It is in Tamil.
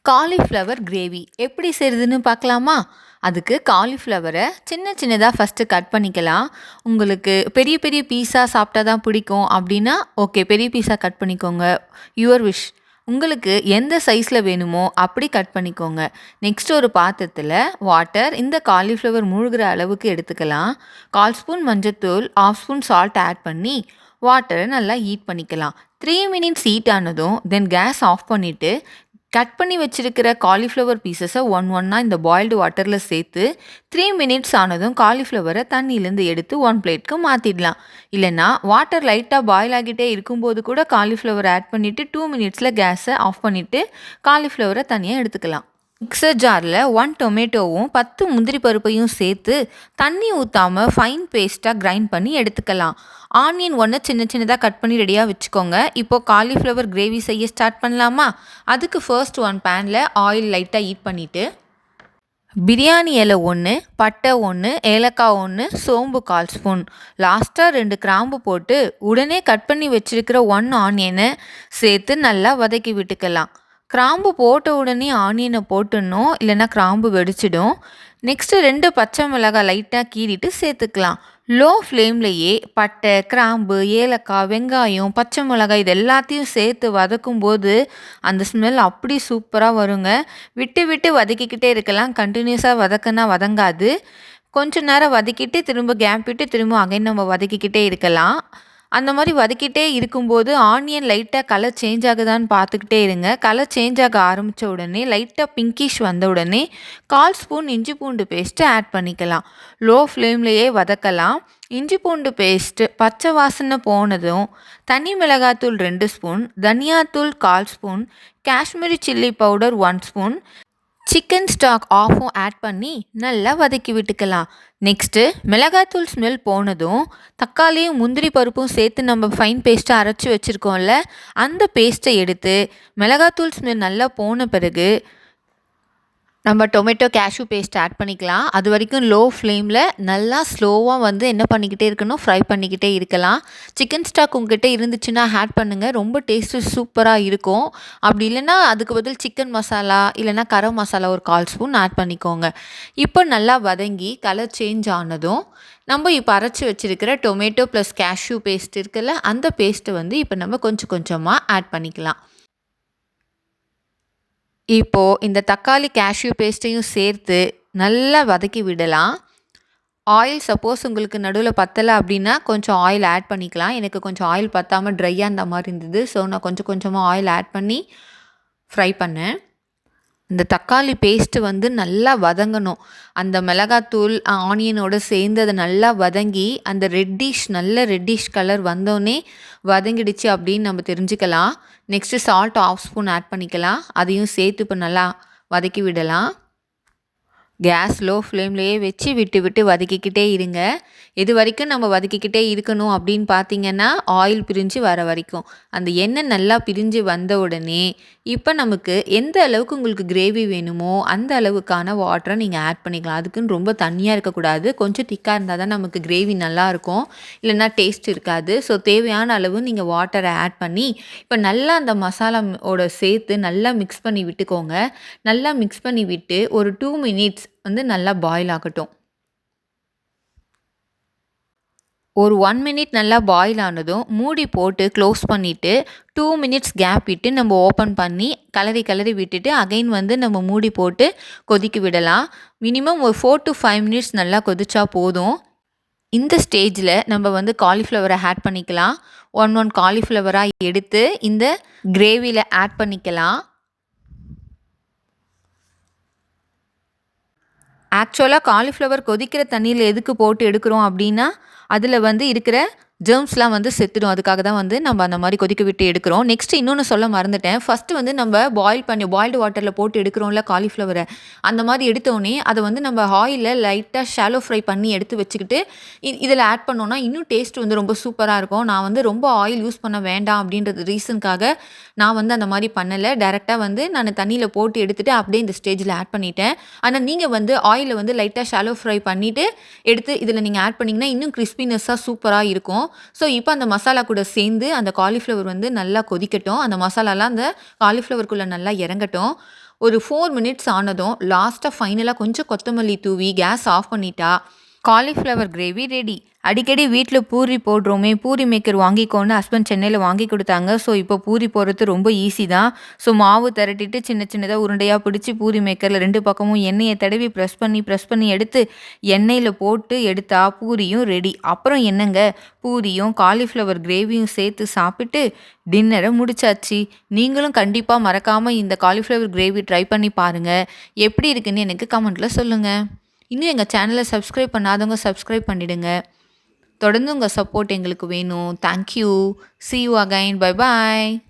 காலிஃப்ளவர் கிரேவி எப்படி செய்கிறதுன்னு பார்க்கலாமா? அதுக்கு காலிஃப்ளவரை சின்ன சின்னதாக ஃபஸ்ட்டு கட் பண்ணிக்கலாம். உங்களுக்கு பெரிய பெரிய பீஸா சாப்பிட்டா தான் பிடிக்கும் அப்படின்னா ஓகே, பெரிய பீஸா கட் பண்ணிக்கோங்க. Your wish. உங்களுக்கு எந்த சைஸில் வேணுமோ அப்படி கட் பண்ணிக்கோங்க. நெக்ஸ்ட் ஒரு பாத்திரத்தில் வாட்டர் இந்த காலிஃப்ளவர் மூழ்கிற அளவுக்கு எடுத்துக்கலாம். 1/4 ஸ்பூன் மஞ்சத்தூள், 1/2 ஸ்பூன் சால்ட் ஆட் பண்ணி வாட்டரை நல்லா ஹீட் பண்ணிக்கலாம். 3 மினிட்ஸ் ஹீட் ஆனதும் தென் கேஸ் ஆஃப் பண்ணிவிட்டு கட் பண்ணி வச்சிருக்கிற காலிஃப்ளவர் பீசஸை ஒன்றா இந்த பாயில்டு வாட்டரில் சேர்த்து 3 மினிட்ஸ் ஆனதும் காலிஃப்ளவரை தண்ணியிலேருந்து எடுத்து 1 பிளேட்க்கு மாற்றிடலாம். இல்லைனா வாட்டர் லைட்டாக பாயில் ஆகிட்டே இருக்கும்போது கூட காலிஃப்ளவர் ஆட் பண்ணிவிட்டு 2 மினிட்ஸில் கேஸை ஆஃப் பண்ணிவிட்டு காலிஃப்ளவரை தனியாக எடுத்துக்கலாம். மிக்சர் ஜாரில் 1 டொமேட்டோவும் 10 முந்திரி பருப்பையும் சேர்த்து தண்ணி ஊற்றாமல் ஃபைன் பேஸ்ட்டாக கிரைண்ட் பண்ணி எடுத்துக்கலாம். ஆனியன் ஒன்று சின்ன சின்னதாக கட் பண்ணி ரெடியாக வச்சுக்கோங்க. இப்போது காலிஃப்ளவர் கிரேவி செய்ய ஸ்டார்ட் பண்ணலாமா? அதுக்கு ஃபர்ஸ்ட் 1 பேனில் ஆயில் லைட்டாக ஹீட் பண்ணிவிட்டு பிரியாணி இலை 1, பட்டை 1, ஏலக்காய் 1, சோம்பு 1/4 ஸ்பூன், லாஸ்ட்டாக 2 கிராம்பு போட்டு உடனே கட் பண்ணி வச்சுருக்கிற 1 ஆனியனை சேர்த்து நல்லா வதக்கி விட்டுக்கலாம். கிராம்பு போட்ட உடனே ஆனியனை போட்டுடணும், இல்லைன்னா கிராம்பு வெடிச்சிடும். நெக்ஸ்ட்டு 2 பச்சை மிளகாய் லைட்டாக கீறிட்டு சேர்த்துக்கலாம். லோ ஃப்ளேம்லையே பட்டை, கிராம்பு, ஏலக்காய், வெங்காயம், பச்சை மிளகாய் இது எல்லாத்தையும் சேர்த்து வதக்கும்போது அந்த ஸ்மெல் அப்படி சூப்பராக வருங்க. விட்டு விட்டு வதக்கிக்கிட்டே இருக்கலாம். கண்டினியூஸாக வதக்குனா வதங்காது. கொஞ்சம் நேரம் வதக்கிட்டு திரும்ப கேப் விட்டு திரும்ப அகைன் நம்ம வதக்கிக்கிட்டே இருக்கலாம். அந்த மாதிரி வதக்கிட்டே இருக்கும்போது ஆனியன் லைட்டாக கலர் சேஞ்ச் ஆகுதான்னு பார்த்துக்கிட்டே இருங்க. கலர் சேஞ்ச் ஆக ஆரம்பித்த உடனே லைட்டாக பிங்கிஷ் வந்த உடனே 1/4 ஸ்பூன் இஞ்சி பூண்டு பேஸ்ட்டு ஆட் பண்ணிக்கலாம். லோ ஃப்ளேம்லேயே வதக்கலாம். இஞ்சி பூண்டு பேஸ்ட்டு பச்சை வாசனை போனதும் தனி மிளகாத்தூள் 2 ஸ்பூன், தனியாத்தூள் 1/4 spoon, Kashmiri chilli powder 1 spoon, chicken stock ஆஃபும் ஆட் பண்ணி நல்லா வதக்கி விட்டுக்கலாம். நெக்ஸ்ட்டு மிளகாத்தூள் ஸ்மெல் போனதும் தக்காளியும் முந்திரி பருப்பும் சேர்த்து நம்ம ஃபைன் பேஸ்ட்டாக அரைச்சி வச்சுருக்கோம்ல, அந்த பேஸ்ட்டை எடுத்து மிளகாத்தூள் ஸ்மெல் நல்லா போன பிறகு நம்ம டொமேட்டோ கேஷ்யூ பேஸ்ட் ஆட் பண்ணிக்கலாம். அது வரைக்கும் லோ ஃப்ளேமில் நல்லா ஸ்லோவாக வந்து என்ன பண்ணிக்கிட்டே இருக்கணும், ஃப்ரை பண்ணிக்கிட்டே இருக்கலாம். சிக்கன் ஸ்டாக் உங்ககிட்ட இருந்துச்சுன்னா ஆட் பண்ணுங்கள், ரொம்ப டேஸ்ட்டு சூப்பராக இருக்கும். அப்படி இல்லைன்னா அதுக்கு பதில் சிக்கன் மசாலா இல்லைனா கரம் மசாலா ஒரு 1/4 ஸ்பூன் ஆட் பண்ணிக்கோங்க. இப்போ நல்லா வதங்கி கலர் சேஞ்ச் ஆனதும் நம்ம இப்போ அரைச்சி வச்சுருக்கிற டொமேட்டோ ப்ளஸ் கேஷ்யூ பேஸ்ட் இருக்குல்ல, அந்த பேஸ்ட்டை வந்து இப்போ நம்ம கொஞ்சம் கொஞ்சமாக ஆட் பண்ணிக்கலாம். இப்போது இந்த தக்காளி கேஷ்யூ பேஸ்ட்டையும் சேர்த்து நல்லா வதக்கி விடலாம். ஆயில் சப்போஸ் உங்களுக்கு நடுவில் பத்தலை அப்படின்னா கொஞ்சம் ஆயில் ஆட் பண்ணிக்கலாம். எனக்கு கொஞ்சம் ஆயில் பத்தாமல் ட்ரையாக இருந்த மாதிரி இருந்தது. ஸோ நான் கொஞ்சம் கொஞ்சமாக ஆயில் ஆட் பண்ணி ஃப்ரை பண்ணேன். இந்த தக்காளி பேஸ்ட்டு வந்து நல்லா வதங்கணும். அந்த மிளகாத்தூள் ஆனியனோடு சேர்ந்து அதை நல்லா வதங்கி அந்த நல்ல ரெட்டிஷ் கலர் வந்தோடனே வதங்கிடுச்சு அப்படின்னு நம்ம தெரிஞ்சுக்கலாம். நெக்ஸ்ட்டு சால்ட் 1/2 ஸ்பூன் ஆட் பண்ணிக்கலாம். அதையும் சேர்த்து இப்போ நல்லா வதக்கி விடலாம். கேஸ் லோ ஃப்ளேம்லேயே வச்சு விட்டு விட்டு வதக்கிக்கிட்டே இருங்க. இது வரைக்கும் நம்ம வதக்கிக்கிட்டே இருக்கணும் அப்படின்னு பார்த்தீங்கன்னா ஆயில் பிரிஞ்சு வர வரைக்கும். அந்த எண்ணெய் நல்லா பிரிஞ்சு வந்த உடனே இப்போ நமக்கு எந்த அளவுக்கு உங்களுக்கு கிரேவி வேணுமோ அந்த அளவுக்கான வாட்டரை நீங்கள் ஆட் பண்ணிக்கலாம். அதுக்குன்னு ரொம்ப தண்ணியாக இருக்கக்கூடாது, கொஞ்சம் திக்காக இருந்தால் தான் நமக்கு கிரேவி நல்லாயிருக்கும், இல்லைன்னா டேஸ்ட் இருக்காது. ஸோ தேவையான அளவு நீங்கள் வாட்டரை ஆட் பண்ணி இப்போ நல்லா அந்த மசாலாவோட சேர்த்து நல்லா மிக்ஸ் பண்ணி விட்டுக்கோங்க. நல்லா மிக்ஸ் பண்ணி விட்டு ஒரு 2 மினிட்ஸ் வந்து நல்லா பாயில் ஆகட்டும். ஒரு 1 மினிட் நல்லா பாயில் ஆனதும் மூடி போட்டு க்ளோஸ் பண்ணிவிட்டு 2 மினிட்ஸ் கேப் விட்டு நம்ம ஓப்பன் பண்ணி கலரி விட்டுட்டு அகைன் வந்து நம்ம மூடி போட்டு கொதிக்க விடலாம். மினிமம் ஒரு 4 to 5 மினிட்ஸ் நல்லா கொதிச்சா போதும். இந்த ஸ்டேஜில் நம்ம வந்து காலிஃப்ளவரை ஆட் பண்ணிக்கலாம். 1 காலிஃப்ளவராக எடுத்து இந்த கிரேவியில் ஆட் பண்ணிக்கலாம். ஆக்சுவலாக காலிஃப்ளவர் கொதிக்கிற தண்ணியில் எதுக்கு போட்டு எடுக்கிறோம் அப்படின்னா அதில் வந்து இருக்கிற ஜெர்ம்ஸ்லாம் வந்து செத்துடும். அதுக்காக தான் வந்து நம்ம அந்த மாதிரி கொதிக்க விட்டு எடுக்கிறோம். நெக்ஸ்ட் இன்னொன்று சொல்ல மறந்துட்டேன். ஃபஸ்ட்டு வந்து நம்ம பாயில்டு வாட்டரில் போட்டு எடுக்கிறோம்ல காலிஃப்ளவரை, அந்த மாதிரி எடுத்தோடனே அதை வந்து நம்ம ஆயிலில் லைட்டாக ஷாலோ ஃப்ரை பண்ணி எடுத்து வச்சுக்கிட்டு இதில் ஆட் பண்ணோன்னா இன்னும் டேஸ்ட் வந்து ரொம்ப சூப்பராக இருக்கும். நான் வந்து ரொம்ப ஆயில் யூஸ் பண்ண வேண்டாம் அப்படின்றது ரீசனுக்காக நான் வந்து அந்த மாதிரி பண்ணலை. டேரெக்டாக வந்து நான் தண்ணியில் போட்டு எடுத்துகிட்டு அப்படியே இந்த ஸ்டேஜில் ஆட் பண்ணிட்டேன். ஆனால் நீங்கள் வந்து ஆயிலில் வந்து லைட்டாக ஷாலோ ஃப்ரை பண்ணிவிட்டு எடுத்து இதில் நீங்கள் ஆட் பண்ணிங்கன்னா இன்னும் கிறிஸ்பினஸ்ஸாக சூப்பராக இருக்கும். ஸோ இப்போ அந்த மசாலா கூட சேர்ந்து அந்த காலிஃப்ளவர் வந்து நல்லா கொதிக்கட்டும். அந்த மசாலாலாம் அந்த காலிஃப்ளவருக்குள்ளே நல்லா இறங்கட்டும். ஒரு 4 மினிட்ஸ் ஆனதும் லாஸ்ட்டாக ஃபைனலாக கொஞ்சம் கொத்தமல்லி தூவி கேஸ் ஆஃப் பண்ணிட்டா காலிஃப்ளவர் கிரேவி ரெடி. அடிக்கடி வீட்டில் பூரி போடுறோமே, பூரி மேக்கர் வாங்கிக்கோன்னு ஹஸ்பண்ட் சென்னையில் வாங்கி கொடுத்தாங்க. ஸோ இப்போ பூரி போடுறது ரொம்ப ஈஸி தான். ஸோ மாவு திரட்டிட்டு சின்ன சின்னதாக உருண்டையாக பிடிச்சி பூரி மேக்கரில் 2 பக்கமும் எண்ணெயை தடவி ப்ரெஸ் பண்ணி எடுத்து எண்ணெயில் போட்டு எடுத்தா பூரியும் ரெடி. அப்புறம் என்னங்க, பூரியும் காலிஃப்ளவர் கிரேவியும் சேர்த்து சாப்பிட்டு டின்னரை முடிச்சாச்சு. நீங்களும் கண்டிப்பாக மறக்காமல் இந்த காலிஃப்ளவர் கிரேவி ட்ரை பண்ணி பாருங்கள். எப்படி இருக்குன்னு எனக்கு கமெண்ட்டில் சொல்லுங்கள். இன்னும் எங்கள் சேனலை சப்ஸ்கிரைப் பண்ணாதவங்க சப்ஸ்கிரைப் பண்ணிடுங்க. தொடர்ந்து உங்கள் சப்போர்ட் எங்களுக்கு வேணும். Thank you. See you again. Bye bye.